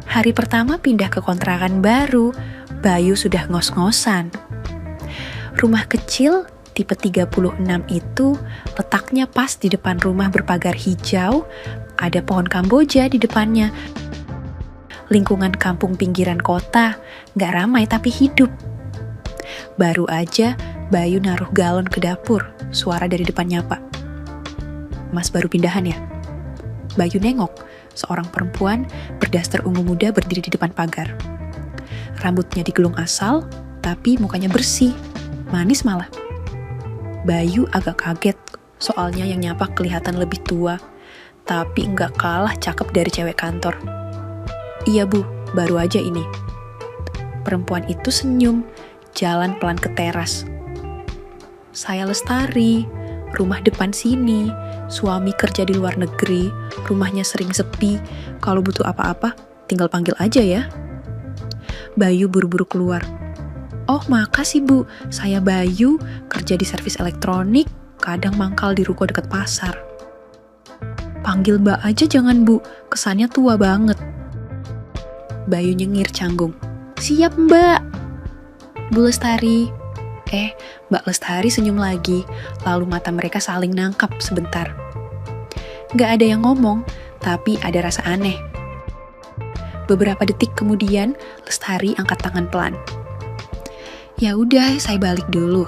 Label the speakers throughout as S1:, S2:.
S1: Hari pertama pindah ke kontrakan baru, Bayu sudah ngos-ngosan. Rumah kecil tipe 36 itu letaknya pas di depan rumah berpagar hijau, ada pohon kamboja di depannya. Lingkungan kampung pinggiran kota, gak ramai tapi hidup. Baru aja Bayu naruh galon ke dapur, suara dari depan nyapa. "Mas baru pindahan ya?" Bayu nengok, seorang perempuan berdaster ungu muda berdiri di depan pagar. Rambutnya digulung asal, tapi mukanya bersih, manis malah. Bayu agak kaget, soalnya yang nyapa kelihatan lebih tua, tapi nggak kalah cakep dari cewek kantor. "Iya bu, baru aja ini." Perempuan itu senyum, jalan pelan ke teras. "Saya Lestari, rumah depan sini. Suami kerja di luar negeri, rumahnya sering sepi. Kalau butuh apa-apa, tinggal panggil aja ya." Bayu buru-buru keluar. "Oh makasih bu, saya Bayu, kerja di servis elektronik, kadang mangkal di ruko dekat pasar." "Panggil mbak aja jangan bu, kesannya tua banget." Bayu nyengir canggung. "Siap mbak." "Bu Lestari." Mbak Lestari senyum lagi, lalu mata mereka saling nangkap sebentar. Gak ada yang ngomong, tapi ada rasa aneh. Beberapa detik kemudian, Lestari angkat tangan pelan. "Ya udah, saya balik dulu.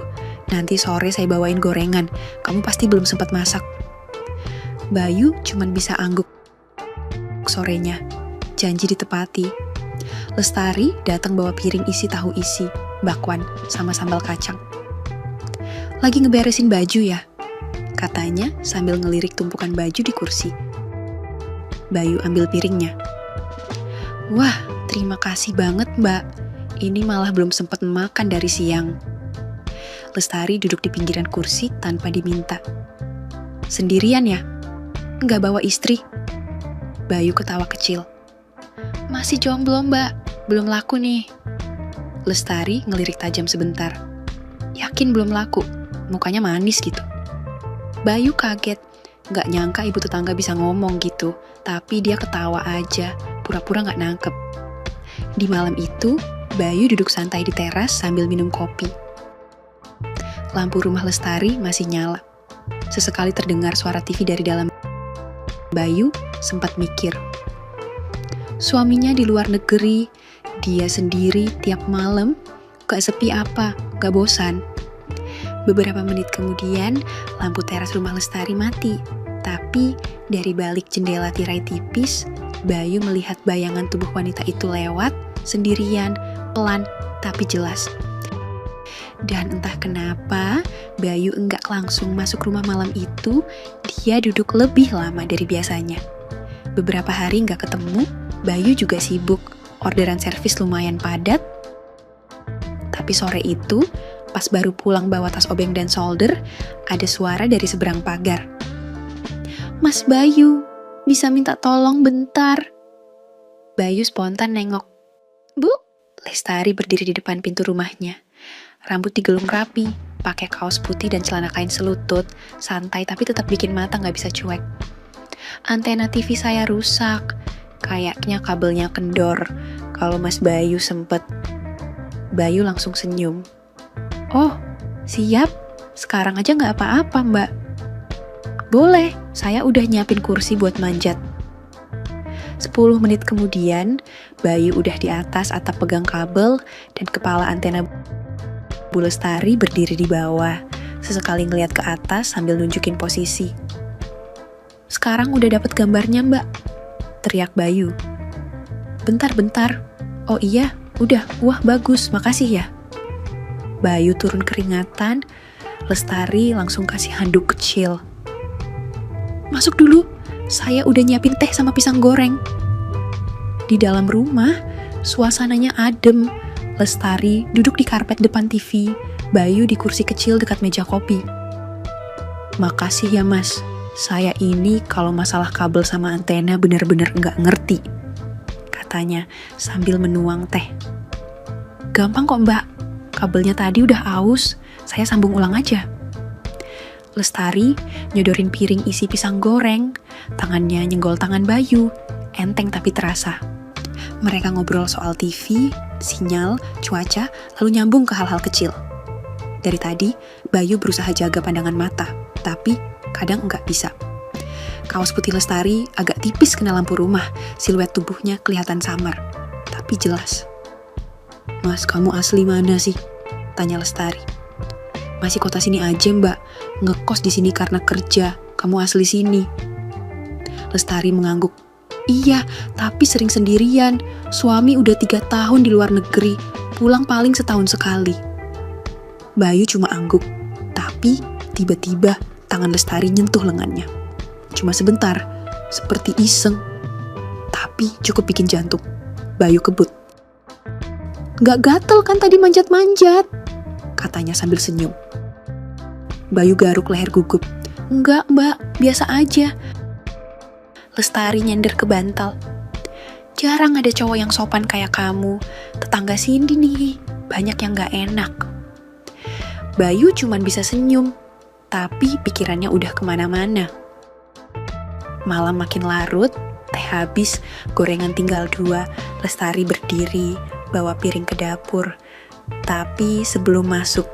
S1: Nanti sore saya bawain gorengan. Kamu pasti belum sempat masak." Bayu cuman bisa angguk. Sorenya, janji ditepati. Lestari datang bawa piring isi tahu isi, bakwan, sama sambal kacang. "Lagi ngeberesin baju ya?" katanya sambil ngelirik tumpukan baju di kursi. Bayu ambil piringnya. "Wah, terima kasih banget mbak. Ini malah belum sempat makan dari siang." Lestari duduk di pinggiran kursi tanpa diminta. "Sendirian ya? Nggak bawa istri?" Bayu ketawa kecil. "Masih jomblo mbak, belum laku nih." Lestari ngelirik tajam sebentar. "Yakin belum laku?" Mukanya manis gitu. Bayu kaget, gak nyangka ibu tetangga bisa ngomong gitu, tapi dia ketawa aja, pura-pura gak nangkep. Di malam itu, Bayu duduk santai di teras sambil minum kopi. Lampu rumah Lestari masih nyala. Sesekali terdengar suara TV dari dalam. Bayu sempat mikir. Suaminya di luar negeri, dia sendiri tiap malam, gak sepi apa, gak bosan. Beberapa menit kemudian, lampu teras rumah Lestari mati. Tapi dari balik jendela tirai tipis, Bayu melihat bayangan tubuh wanita itu lewat, sendirian, pelan, tapi jelas. Dan entah kenapa, Bayu enggak langsung masuk rumah malam itu, dia duduk lebih lama dari biasanya. Beberapa hari enggak ketemu, Bayu juga sibuk, orderan servis lumayan padat. Tapi sore itu, pas baru pulang bawa tas obeng dan solder, ada suara dari seberang pagar. "Mas Bayu, bisa minta tolong bentar?" Bayu spontan nengok. "Bu?" Lestari berdiri di depan pintu rumahnya. Rambut digelung rapi, pakai kaos putih dan celana kain selutut, santai tapi tetap bikin mata gak bisa cuek. "Antena TV saya rusak, kayaknya kabelnya kendor. Kalau Mas Bayu sempet..." Bayu langsung senyum. "Oh, siap. Sekarang aja gak apa-apa, mbak." "Boleh, saya udah nyiapin kursi buat manjat." 10 menit kemudian, Bayu udah di atas atap pegang kabel dan kepala antena Bu Lestari berdiri di bawah. Sesekali ngeliat ke atas sambil nunjukin posisi. "Sekarang udah dapet gambarnya, mbak," teriak Bayu. Bentar. "Oh iya, udah. Wah, bagus. Makasih ya." Bayu turun keringatan, Lestari langsung kasih handuk kecil. "Masuk dulu, saya udah nyiapin teh sama pisang goreng." Di dalam rumah, suasananya adem. Lestari duduk di karpet depan TV, Bayu di kursi kecil dekat meja kopi. "Makasih ya mas, saya ini kalau masalah kabel sama antena bener-bener nggak ngerti," katanya sambil menuang teh. "Gampang kok mbak. Kabelnya tadi udah aus, saya sambung ulang aja." Lestari nyodorin piring isi pisang goreng, tangannya nyenggol tangan Bayu, enteng tapi terasa. Mereka ngobrol soal TV, sinyal, cuaca, lalu nyambung ke hal-hal kecil. Dari tadi, Bayu berusaha jaga pandangan mata, tapi kadang enggak bisa. Kaos putih Lestari agak tipis kena lampu rumah, siluet tubuhnya kelihatan samar, tapi jelas. "Mas, kamu asli mana sih?" tanya Lestari. "Masih kota sini aja, Mbak. Ngekos di sini karena kerja. Kamu asli sini." Lestari mengangguk. "Iya, tapi sering sendirian. Suami udah 3 tahun di luar negeri, pulang paling setahun sekali." Bayu cuma angguk, tapi tiba-tiba tangan Lestari nyentuh lengannya. Cuma sebentar, seperti iseng, tapi cukup bikin jantung Bayu kebut. "Gak gatel kan tadi manjat-manjat?" katanya sambil senyum. Bayu garuk leher gugup. "Enggak, Mbak, biasa aja." Lestari nyender ke bantal. "Jarang ada cowok yang sopan kayak kamu. Tetangga Cindy nih, banyak yang gak enak." Bayu cuman bisa senyum, tapi pikirannya udah kemana-mana. Malam makin larut, teh habis, gorengan tinggal 2. Lestari berdiri, bawa piring ke dapur. Tapi sebelum masuk,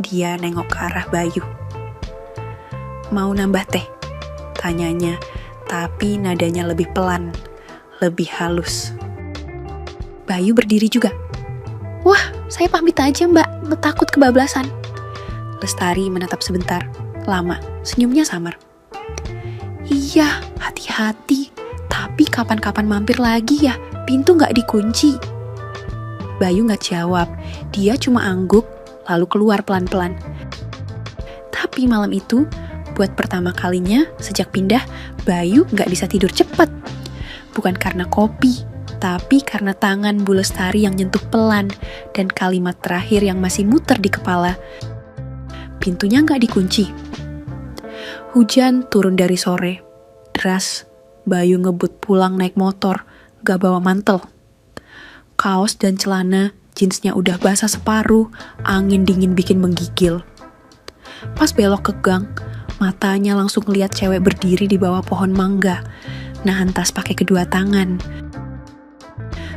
S1: dia nengok ke arah Bayu. "Mau nambah teh?" tanyanya, tapi nadanya lebih pelan, lebih halus. Bayu berdiri juga. "Wah, saya pamit aja, Mbak, takut kebablasan." Lestari menatap sebentar, lama, senyumnya samar. "Iya, hati-hati, tapi kapan-kapan mampir lagi ya, pintu gak dikunci." Bayu gak jawab, dia cuma angguk, lalu keluar pelan-pelan. Tapi malam itu, buat pertama kalinya sejak pindah, Bayu gak bisa tidur cepat. Bukan karena kopi, tapi karena tangan Bu Lestari yang nyentuh pelan dan kalimat terakhir yang masih muter di kepala. Pintunya gak dikunci. Hujan turun dari sore. Deras, Bayu ngebut pulang naik motor, gak bawa mantel. Kaos dan celana, jeansnya udah basah separuh, angin dingin bikin menggigil. Pas belok ke gang, matanya langsung lihat cewek berdiri di bawah pohon mangga, nahan tas pakai kedua tangan.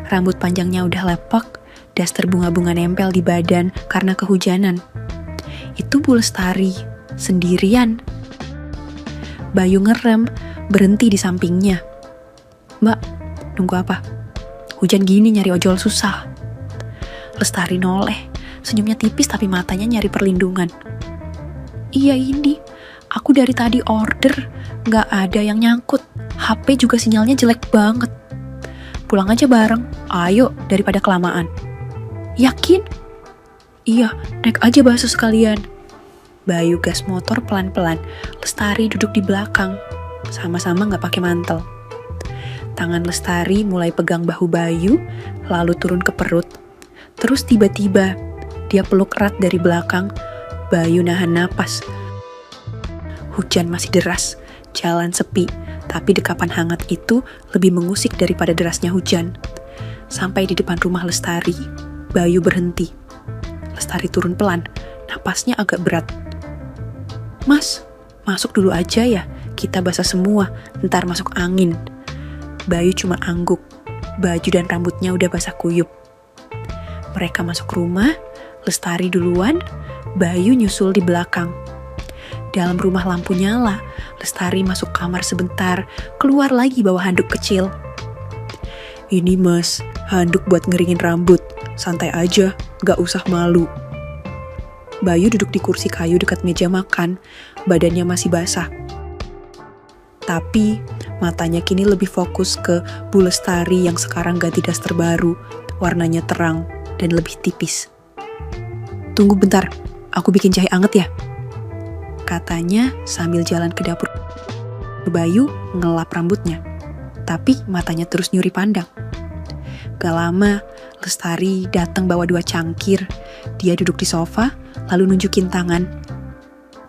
S1: Rambut panjangnya udah lepek, daster bunga-bunga nempel di badan karena kehujanan. Itu Bu Lestari, sendirian. Bayu ngerem, berhenti di sampingnya. "Mbak, nunggu apa? Hujan gini nyari ojol susah." Lestari noleh, senyumnya tipis tapi matanya nyari perlindungan. "Iya ini, aku dari tadi order, gak ada yang nyangkut. HP juga sinyalnya jelek banget. Pulang aja bareng, ayo daripada kelamaan." "Yakin?" "Iya, naik aja bakso sekalian." Bayu gas motor pelan-pelan, Lestari duduk di belakang, sama-sama gak pakai mantel. Tangan Lestari mulai pegang bahu Bayu, lalu turun ke perut. Terus tiba-tiba, dia peluk erat dari belakang. Bayu nahan napas. Hujan masih deras, jalan sepi, tapi dekapan hangat itu lebih mengusik daripada derasnya hujan. Sampai di depan rumah Lestari, Bayu berhenti. Lestari turun pelan, napasnya agak berat. "Mas, masuk dulu aja ya, kita basah semua, ntar masuk angin." Bayu cuma angguk, baju dan rambutnya udah basah kuyup. Mereka masuk rumah, Lestari duluan, Bayu nyusul di belakang. Dalam rumah lampu nyala, Lestari masuk kamar sebentar, keluar lagi bawa handuk kecil. "Ini Mas, handuk buat ngeringin rambut, santai aja, gak usah malu." Bayu duduk di kursi kayu dekat meja makan, badannya masih basah. Tapi matanya kini lebih fokus ke Bu Lestari yang sekarang ganti daster baru, warnanya terang dan lebih tipis. "Tunggu bentar, aku bikin jahe anget ya," katanya sambil jalan ke dapur. Bayu ngelap rambutnya, tapi matanya terus nyuri pandang. Gak lama, Lestari datang bawa 2 cangkir. Dia duduk di sofa, lalu nunjukin tangan.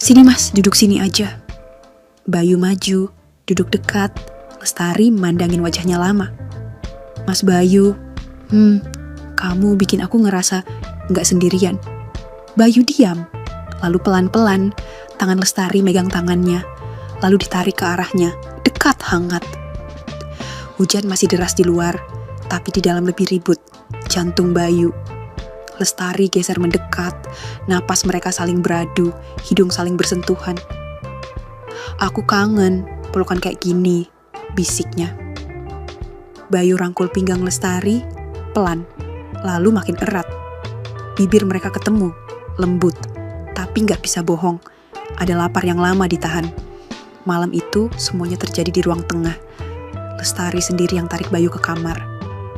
S1: "Sini Mas, duduk sini aja." Bayu maju, duduk dekat. Lestari memandangin wajahnya lama. "Mas Bayu, kamu bikin aku ngerasa gak sendirian." Bayu diam, lalu pelan-pelan tangan Lestari megang tangannya, lalu ditarik ke arahnya, dekat hangat. Hujan masih deras di luar,
S2: tapi di dalam lebih ribut. Jantung Bayu. Lestari geser mendekat, napas mereka saling beradu, hidung saling bersentuhan. "Aku kangen, pelukan kayak gini," bisiknya. Bayu rangkul pinggang Lestari, pelan, lalu makin erat. Bibir mereka ketemu, lembut, tapi gak bisa bohong. Ada lapar yang lama ditahan. Malam itu semuanya terjadi di ruang tengah. Lestari sendiri yang tarik Bayu ke kamar,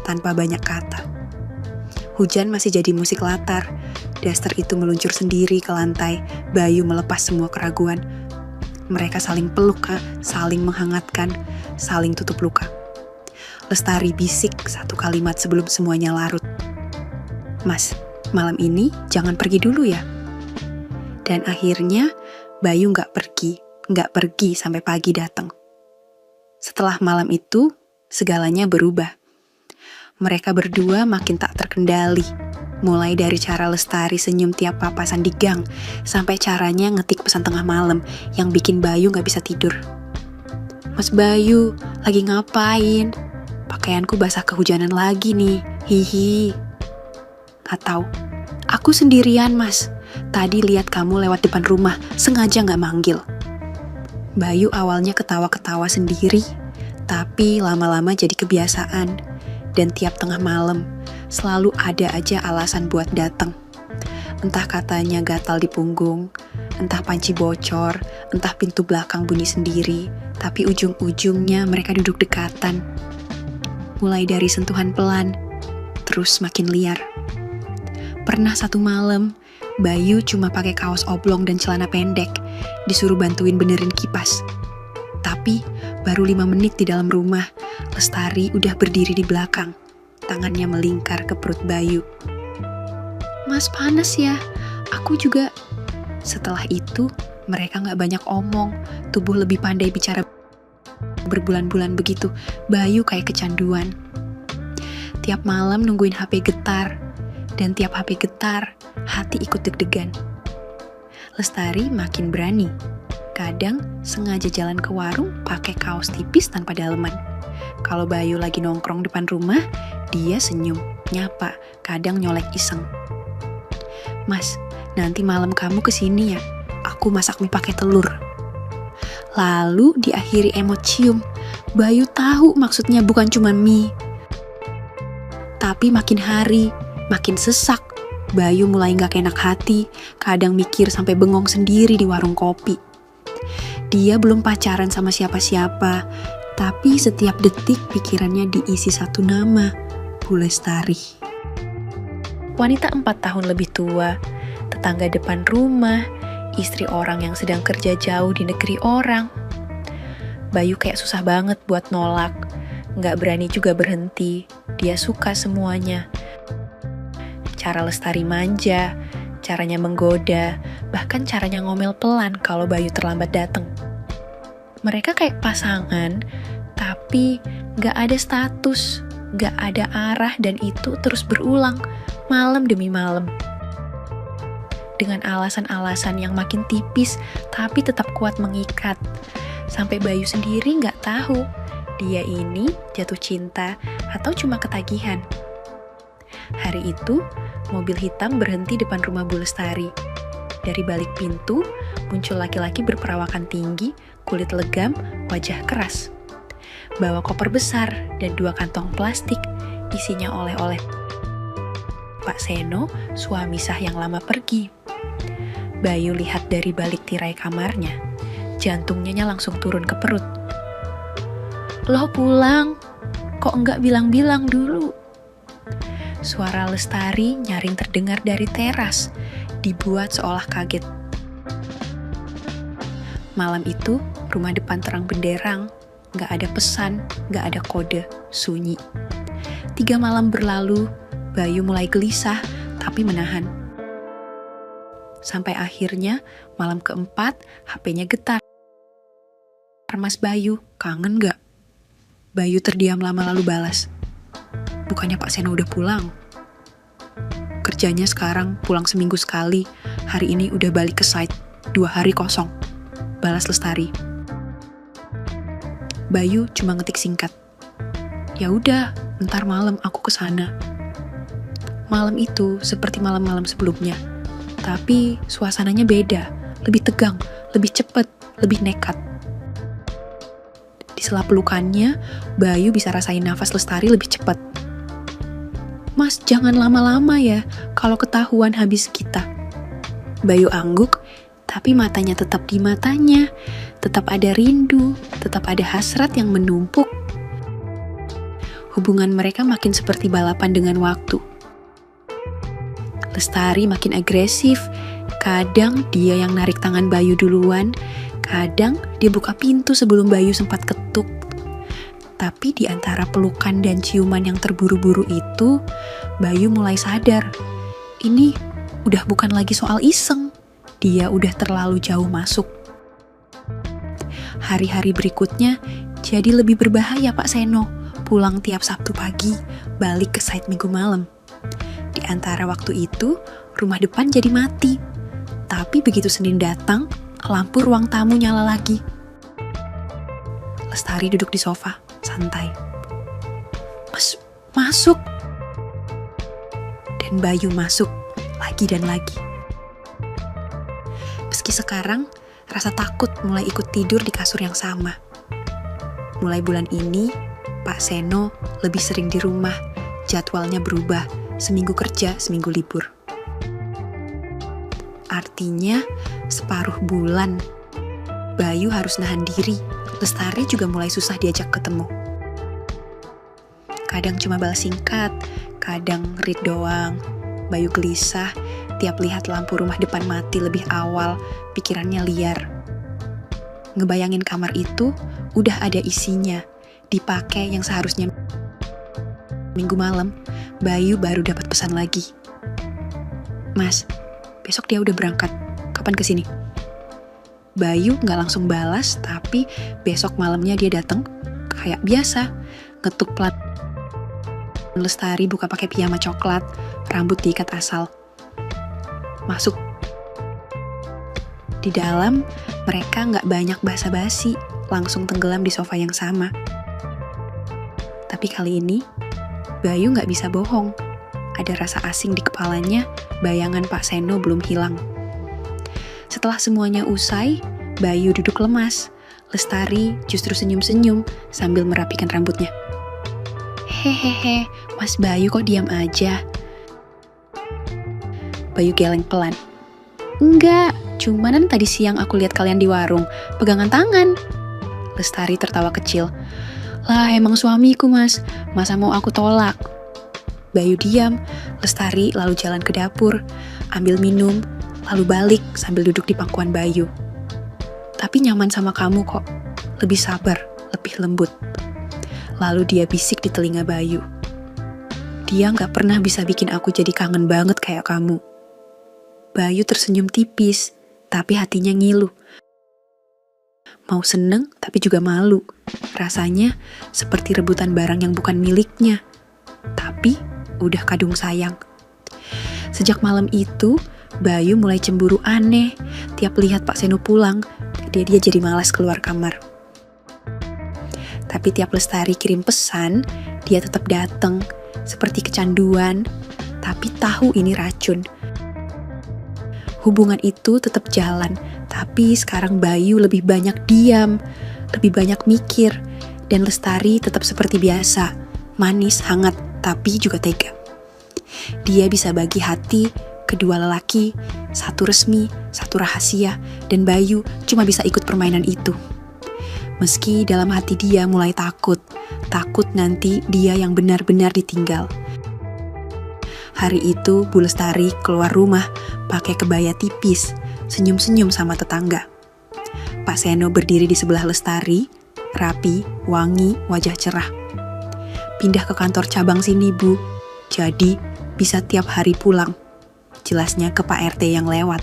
S2: tanpa banyak kata. Hujan masih jadi musik latar. Daster itu meluncur sendiri ke lantai. Bayu melepas semua keraguan. Mereka saling peluk, saling menghangatkan, saling tutup luka. Lestari bisik satu kalimat sebelum semuanya larut. "Mas, malam ini jangan pergi dulu ya." Dan akhirnya Bayu gak pergi sampai pagi datang. Setelah malam itu, segalanya berubah. Mereka berdua makin tak terkendali. Mulai dari cara Lestari senyum tiap papasan di gang, sampai caranya ngetik pesan tengah malam yang bikin Bayu gak bisa tidur. "Mas Bayu, lagi ngapain? Pakaianku basah kehujanan lagi nih, hihi." Atau, "Aku sendirian mas, tadi lihat kamu lewat depan rumah, sengaja gak manggil." Bayu awalnya ketawa-ketawa sendiri, tapi lama-lama jadi kebiasaan. Dan tiap tengah malam, selalu ada aja alasan buat datang. Entah katanya gatal di punggung, entah panci bocor, entah pintu belakang bunyi sendiri, tapi ujung-ujungnya mereka duduk dekatan. Mulai dari sentuhan pelan, terus makin liar. Pernah satu malam, Bayu cuma pakai kaos oblong dan celana pendek, disuruh bantuin benerin kipas. Tapi baru 5 menit di dalam rumah, Lestari udah berdiri di belakang, tangannya melingkar ke perut Bayu. "Mas panas ya, aku juga." Setelah itu, mereka gak banyak omong, tubuh lebih pandai bicara berbulan-bulan begitu. Bayu kayak kecanduan. Tiap malam nungguin HP getar, dan tiap HP getar, hati ikut deg-degan. Lestari makin berani. Kadang sengaja jalan ke warung pakai kaos tipis tanpa daleman. Kalau Bayu lagi nongkrong depan rumah, dia senyum, nyapa, kadang nyolek iseng. "Mas, nanti malam kamu kesini ya, aku masak mie pakai telur." Lalu diakhiri emot cium. Bayu tahu maksudnya bukan cuma mie. Tapi makin hari, makin sesak. Bayu mulai gak enak hati, kadang mikir sampai bengong sendiri di warung kopi. Dia belum pacaran sama siapa-siapa, tapi setiap detik pikirannya diisi satu nama, Bu Lestari. Wanita 4 tahun lebih tua, tetangga depan rumah, istri orang yang sedang kerja jauh di negeri orang. Bayu kayak susah banget buat nolak, gak berani juga berhenti, dia suka semuanya. Cara Lestari manja, caranya menggoda, bahkan caranya ngomel pelan kalau Bayu terlambat datang. Mereka kayak pasangan, tapi gak ada status, gak ada arah, dan itu terus berulang, malam demi malam. Dengan alasan-alasan yang makin tipis, tapi tetap kuat mengikat. Sampai Bayu sendiri gak tahu, dia ini jatuh cinta atau cuma ketagihan. Hari itu, mobil hitam berhenti depan rumah Bu Lestari. Dari balik pintu, muncul laki-laki berperawakan tinggi, kulit legam, wajah keras. Bawa koper besar dan 2 kantong plastik, isinya oleh-oleh Pak Seno, suami sah yang lama pergi. Bayu lihat dari balik tirai kamarnya, jantungnya langsung turun ke perut. "Loh pulang, kok enggak bilang-bilang dulu?" Suara Lestari nyaring terdengar dari teras, dibuat seolah kaget. Malam itu, rumah depan terang benderang, gak ada pesan, gak ada kode, sunyi. 3 malam berlalu, Bayu mulai gelisah, tapi menahan. Sampai akhirnya, malam keempat, HP-nya getar. "Mas Bayu, kangen gak?" Bayu terdiam lama lalu balas, "Bukannya Pak Seno udah pulang? Kerjanya sekarang pulang seminggu sekali, hari ini udah balik ke site, 2 hari kosong," balas Lestari. Bayu cuma ngetik singkat, "Ya udah, ntar malam aku kesana. Malam itu seperti malam-malam sebelumnya, tapi suasananya beda, lebih tegang, lebih cepat, lebih nekat. Di sela pelukannya, Bayu bisa rasain nafas Lestari lebih cepat. Mas, jangan lama-lama ya, kalau ketahuan habis kita. Bayu angguk, tapi matanya tetap di matanya, tetap ada rindu, tetap ada hasrat yang menumpuk. Hubungan mereka makin seperti balapan dengan waktu. Lestari makin agresif, kadang dia yang narik tangan Bayu duluan, kadang dia buka pintu sebelum Bayu sempat ketuk. Tapi di antara pelukan dan ciuman yang terburu-buru itu, Bayu mulai sadar, ini udah bukan lagi soal iseng, dia udah terlalu jauh masuk. Hari-hari berikutnya jadi lebih berbahaya Pak Seno, pulang tiap Sabtu pagi, balik ke site Minggu malam. Di antara waktu itu, rumah depan jadi mati. Tapi begitu Senin datang, lampu ruang tamu nyala lagi. Lestari duduk di sofa, santai. Mas, masuk. Dan Bayu masuk, lagi dan lagi. Meski sekarang, rasa takut mulai ikut tidur di kasur yang sama. Mulai bulan ini, Pak Seno lebih sering di rumah, jadwalnya berubah, seminggu kerja, seminggu libur. Artinya, separuh bulan, Bayu harus nahan diri. Lestari juga mulai susah diajak ketemu. Kadang cuma balas singkat, kadang read doang. Bayu gelisah, tiap lihat lampu rumah depan mati lebih awal, pikirannya liar. Ngebayangin kamar itu, udah ada isinya, dipakai yang seharusnya Minggu malam, Bayu baru dapat pesan lagi. Mas, besok dia udah berangkat, kapan kesini? Bayu gak langsung balas, tapi besok malamnya dia datang kayak biasa, ngetuk plat. Lestari buka pakai piyama coklat, rambut diikat asal. Masuk. Di dalam, mereka gak banyak basa-basi, langsung tenggelam di sofa yang sama. Tapi kali ini, Bayu gak bisa bohong. Ada rasa asing di kepalanya, bayangan Pak Seno belum hilang. Setelah semuanya usai, Bayu duduk lemas. Lestari justru senyum-senyum sambil merapikan rambutnya. Hehehe, Mas Bayu kok diam aja? Bayu geleng pelan. Enggak, cuman tadi siang aku lihat kalian di warung, pegangan tangan. Lestari tertawa kecil. Lah emang suamiku mas, masa mau aku tolak? Bayu diam, Lestari lalu jalan ke dapur, ambil minum, lalu balik sambil duduk di pangkuan Bayu. Tapi nyaman sama kamu kok, lebih sabar, lebih lembut. Lalu dia bisik di telinga Bayu. Dia gak pernah bisa bikin aku jadi kangen banget kayak kamu. Bayu tersenyum tipis, tapi hatinya ngilu. Mau seneng, tapi juga malu. Rasanya seperti rebutan barang yang bukan miliknya. Tapi udah kadung sayang. Sejak malam itu, Bayu mulai cemburu aneh. Tiap lihat Pak Seno pulang, dia jadi malas keluar kamar. Tapi tiap Lestari kirim pesan, dia tetap datang. Seperti kecanduan, tapi tahu ini racun. Hubungan itu tetap jalan, tapi sekarang Bayu lebih banyak diam, lebih banyak mikir, dan Lestari tetap seperti biasa, manis, hangat, tapi juga tega. Dia bisa bagi hati kedua lelaki, satu resmi, satu rahasia, dan Bayu cuma bisa ikut permainan itu. Meski dalam hati dia mulai takut nanti dia yang benar-benar ditinggal. Hari itu Bu Lestari keluar rumah pakai kebaya tipis, senyum-senyum sama tetangga. Pak Seno berdiri di sebelah Lestari, rapi, wangi, wajah cerah. Pindah ke kantor cabang sini Bu, jadi bisa tiap hari pulang. Jelasnya ke Pak RT yang lewat.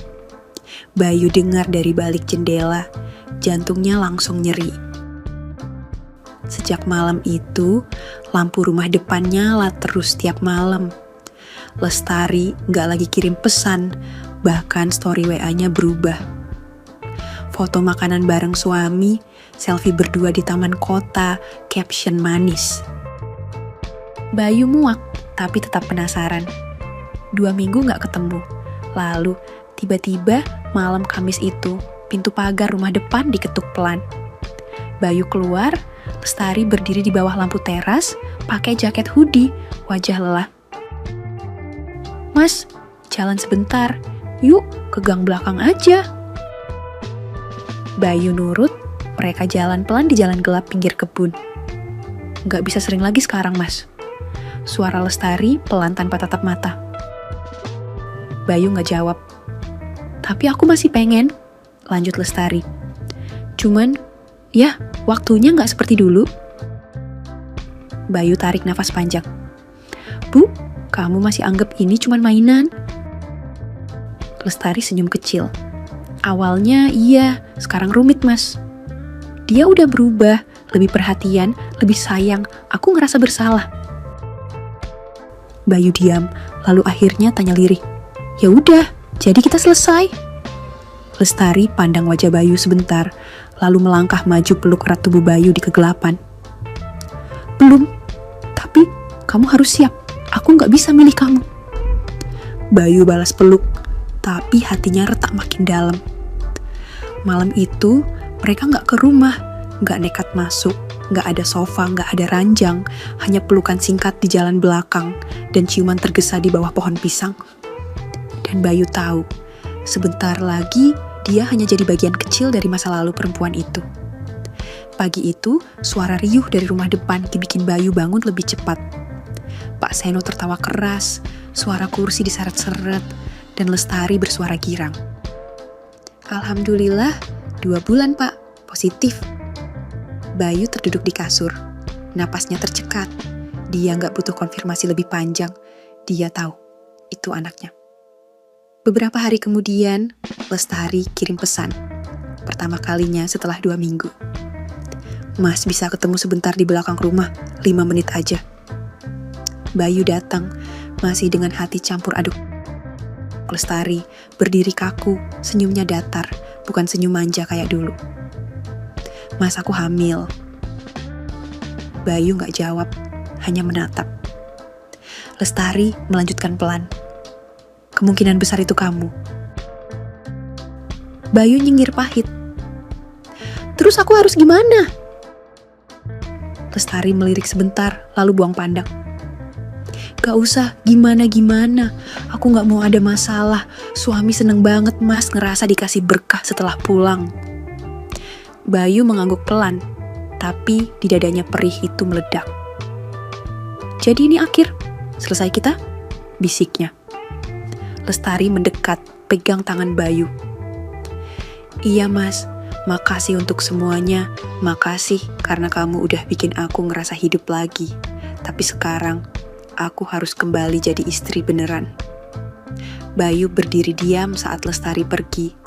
S2: Bayu dengar dari balik jendela, jantungnya langsung nyeri. Sejak malam itu, lampu rumah depan nyala terus tiap malam. Lestari gak lagi kirim pesan, bahkan story WA-nya berubah. Foto makanan bareng suami, selfie berdua di taman kota, caption manis.
S1: Bayu muak, tapi tetap penasaran. 2 minggu gak ketemu. Lalu, tiba-tiba malam Kamis itu, pintu pagar rumah depan diketuk pelan. Bayu keluar, Lestari berdiri di bawah lampu teras, pakai jaket hoodie, wajah lelah. "Mas, jalan sebentar. Yuk, ke gang belakang aja." Bayu nurut, mereka jalan pelan di jalan gelap pinggir kebun. "Gak bisa sering lagi sekarang, Mas." Suara Lestari pelan tanpa tatap mata. Bayu gak jawab. "Tapi aku masih pengen," lanjut Lestari. "Cuman, ya waktunya gak seperti dulu." Bayu tarik nafas panjang. "Bu, kamu masih anggap ini cuman mainan?" Lestari senyum kecil. "Awalnya iya, sekarang rumit, Mas." Dia udah berubah, lebih perhatian, lebih sayang. Aku ngerasa bersalah. Bayu diam, lalu akhirnya tanya lirih. "Ya udah, jadi kita selesai?" Lestari pandang wajah Bayu sebentar, lalu melangkah maju peluk erat tubuh Bayu di kegelapan. "Belum, tapi kamu harus siap. Aku gak bisa milih kamu." Bayu balas peluk, tapi hatinya retak makin dalam. Malam itu, mereka gak ke rumah, gak nekat masuk, gak ada sofa, gak ada ranjang, hanya pelukan singkat di jalan belakang, dan ciuman tergesa di bawah pohon pisang. Dan Bayu tahu, sebentar lagi dia hanya jadi bagian kecil dari masa lalu perempuan itu. Pagi itu, suara riuh dari rumah depan dibikin Bayu bangun lebih cepat. Pak Seno tertawa keras, suara kursi diseret-seret, dan Lestari bersuara girang. "Alhamdulillah, 2 bulan, Pak. Positif." Bayu terduduk di kasur. Napasnya tercekat. Dia gak butuh konfirmasi lebih panjang. Dia tahu, itu anaknya. Beberapa hari kemudian, Lestari kirim pesan. Pertama kalinya setelah 2 minggu. "Mas bisa ketemu sebentar di belakang rumah, 5 menit aja." Bayu datang, masih dengan hati campur aduk. Lestari berdiri kaku, senyumnya datar, bukan senyum manja kayak dulu. "Mas, aku hamil." Bayu gak jawab, hanya menatap. Lestari melanjutkan pelan. "Kemungkinan besar itu kamu." Bayu nyengir pahit. "Terus aku harus gimana?" Lestari melirik sebentar, lalu buang pandang. "Gak usah gimana-gimana. Aku gak mau ada masalah. Suami seneng banget, Mas, ngerasa dikasih berkah setelah pulang." Bayu mengangguk pelan, tapi di dadanya perih itu meledak. "Jadi ini akhir? Selesai kita?" bisiknya. Lestari mendekat, pegang tangan Bayu. "Iya, Mas, makasih untuk semuanya. Makasih karena kamu udah bikin aku ngerasa hidup lagi. Tapi sekarang, aku harus kembali jadi istri beneran." Bayu berdiri diam saat Lestari pergi.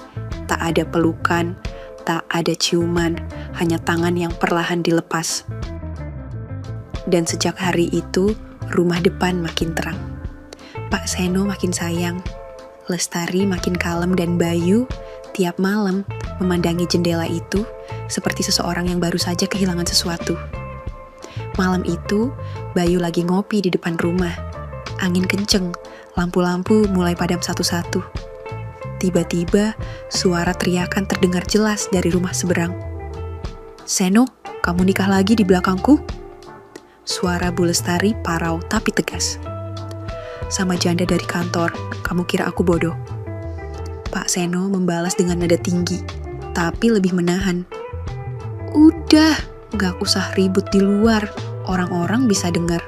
S1: Tak ada pelukan, tak ada ciuman, hanya tangan yang perlahan dilepas. Dan sejak hari itu, rumah depan makin terang. Pak Seno makin sayang, Lestari makin kalem, dan Bayu tiap malam memandangi jendela itu seperti seseorang yang baru saja kehilangan sesuatu. Malam itu, Bayu lagi ngopi di depan rumah. Angin kenceng, lampu-lampu mulai padam satu-satu. Tiba-tiba, suara teriakan terdengar jelas dari rumah seberang. "Seno, kamu nikah lagi di belakangku?" Suara Bu Lestari parau tapi tegas. "Sama janda dari kantor, kamu kira aku bodoh?" Pak Seno membalas dengan nada tinggi, tapi lebih menahan. "Udah, gak usah ribut di luar, orang-orang bisa dengar.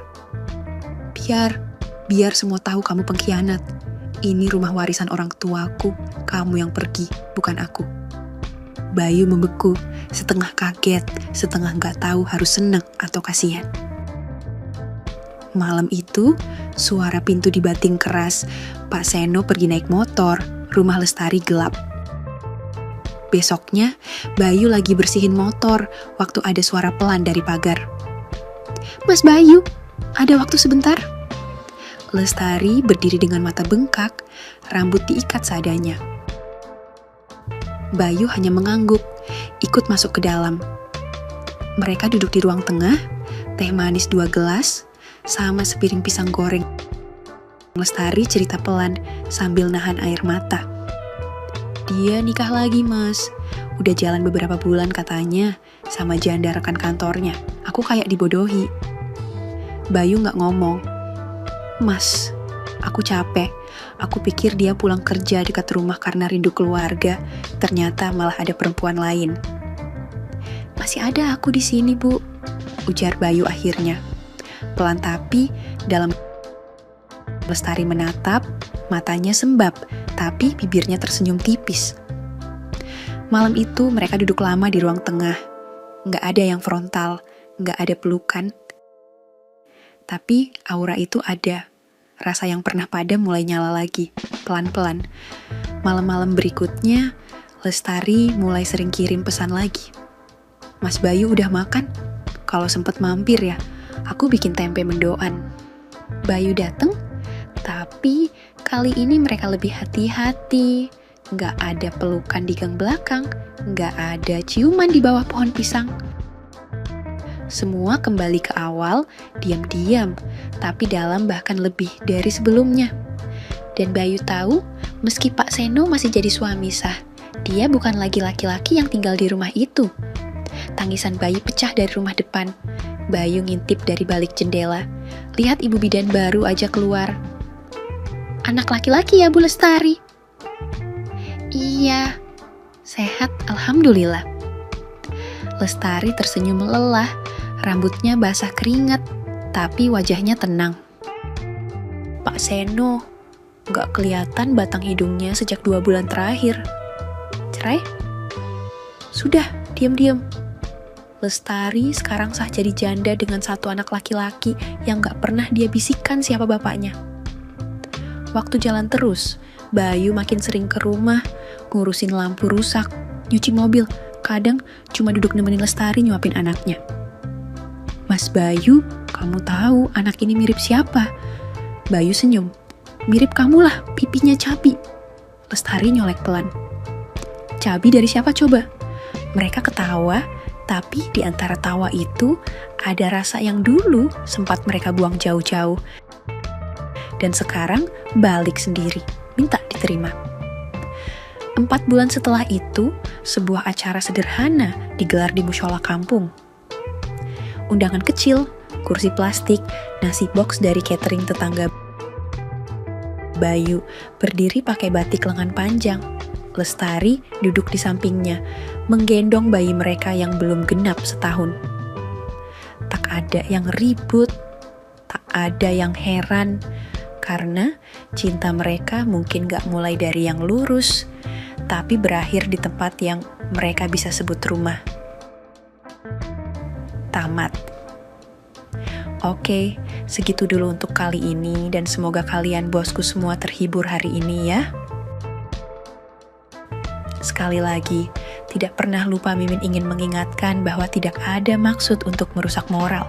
S1: Biar semua tahu kamu pengkhianat. Ini rumah warisan orang tuaku, kamu yang pergi, bukan aku." Bayu membeku, setengah kaget, setengah gak tahu harus senang atau kasihan. Malam itu, suara pintu dibanting keras. Pak Seno pergi naik motor, rumah Lestari gelap. Besoknya, Bayu lagi bersihin motor waktu ada suara pelan dari pagar. "Mas Bayu, ada waktu sebentar?" Lestari berdiri dengan mata bengkak, rambut diikat seadanya. Bayu hanya mengangguk, ikut masuk ke dalam. Mereka duduk di ruang tengah, teh manis 2 gelas,
S2: sama sepiring pisang goreng. Lestari cerita pelan sambil nahan air mata. Dia nikah lagi, Mas. Udah jalan beberapa bulan katanya, sama janda rekan kantornya. Aku kayak dibodohi. Bayu gak ngomong. Mas, aku capek. Aku pikir dia pulang kerja dekat rumah karena rindu keluarga. Ternyata malah ada perempuan lain. Masih ada aku di sini, Bu, ujar Bayu akhirnya. Pelan tapi dalam. Lestari menatap, matanya sembab, tapi bibirnya tersenyum tipis. Malam itu mereka duduk lama di ruang tengah. Nggak ada yang frontal, nggak ada pelukan. Tapi aura itu ada. Rasa yang pernah padam mulai nyala lagi, pelan-pelan. Malam-malam berikutnya, Lestari mulai sering kirim pesan lagi. Mas Bayu udah makan? Kalau sempet mampir ya, aku bikin tempe mendoan. Bayu dateng, tapi kali ini mereka lebih hati-hati. Nggak ada pelukan di gang belakang, nggak ada ciuman di bawah pohon pisang. Semua kembali ke awal, diam-diam, tapi dalam bahkan lebih dari sebelumnya. Dan Bayu tahu, meski Pak Seno masih jadi suami sah, dia bukan lagi laki-laki yang tinggal di rumah itu. Tangisan Bayu pecah dari rumah depan. Bayu ngintip dari balik jendela. Lihat ibu bidan baru aja keluar. Anak laki-laki ya, Bu Lestari? Iya, sehat alhamdulillah. Lestari tersenyum lelah, rambutnya basah keringat, tapi wajahnya tenang. Pak Seno, gak kelihatan batang hidungnya sejak 2 bulan terakhir. Cerai? Sudah, diam-diam. Lestari sekarang sah jadi janda dengan 1 anak laki-laki yang gak pernah dia bisikkan siapa bapaknya. Waktu jalan terus, Bayu makin sering ke rumah, ngurusin lampu rusak, nyuci mobil, kadang cuma duduk nemenin Lestari nyuapin anaknya. Mas Bayu, kamu tahu anak ini mirip siapa? Bayu senyum. Mirip kamu lah, pipinya Cabi. Lestari nyolek pelan. Cabi dari siapa coba? Mereka ketawa, tapi di antara tawa itu ada rasa yang dulu sempat mereka buang jauh-jauh. Dan sekarang balik sendiri, minta diterima. 4 bulan setelah itu, sebuah acara sederhana digelar di mushola kampung. Undangan kecil, kursi plastik, nasi box dari catering tetangga. Bayu berdiri pakai batik lengan panjang. Lestari duduk di sampingnya, menggendong bayi mereka yang belum genap setahun. Tak ada yang ribut, tak ada yang heran, karena cinta mereka mungkin gak mulai dari yang lurus, tapi berakhir di tempat yang mereka bisa sebut rumah. Tamat. Oke, segitu dulu untuk kali ini dan semoga kalian bosku semua terhibur hari ini ya. Sekali lagi, tidak pernah lupa Mimin ingin mengingatkan bahwa tidak ada maksud untuk merusak moral.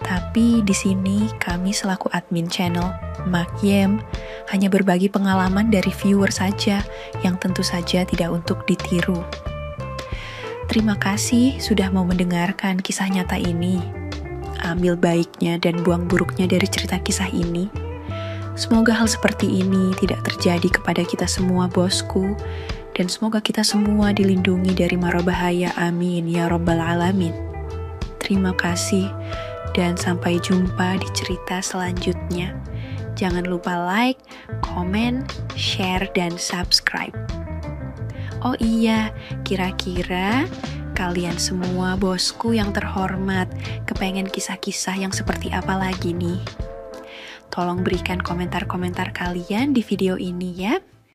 S2: Tapi di sini kami selaku admin channel Makyem hanya berbagi pengalaman dari viewer saja yang tentu saja tidak untuk ditiru. Terima kasih sudah mau mendengarkan kisah nyata ini. Ambil baiknya dan buang buruknya dari cerita kisah ini. Semoga hal seperti ini tidak terjadi kepada kita semua bosku, dan semoga kita semua dilindungi dari mara bahaya, amin ya rabbal alamin. Terima kasih dan sampai jumpa di cerita selanjutnya. Jangan lupa like, komen, share, dan subscribe. Oh iya, kira-kira kalian semua bosku yang terhormat kepengen kisah-kisah yang seperti apa lagi nih? Tolong berikan komentar-komentar kalian di video ini ya.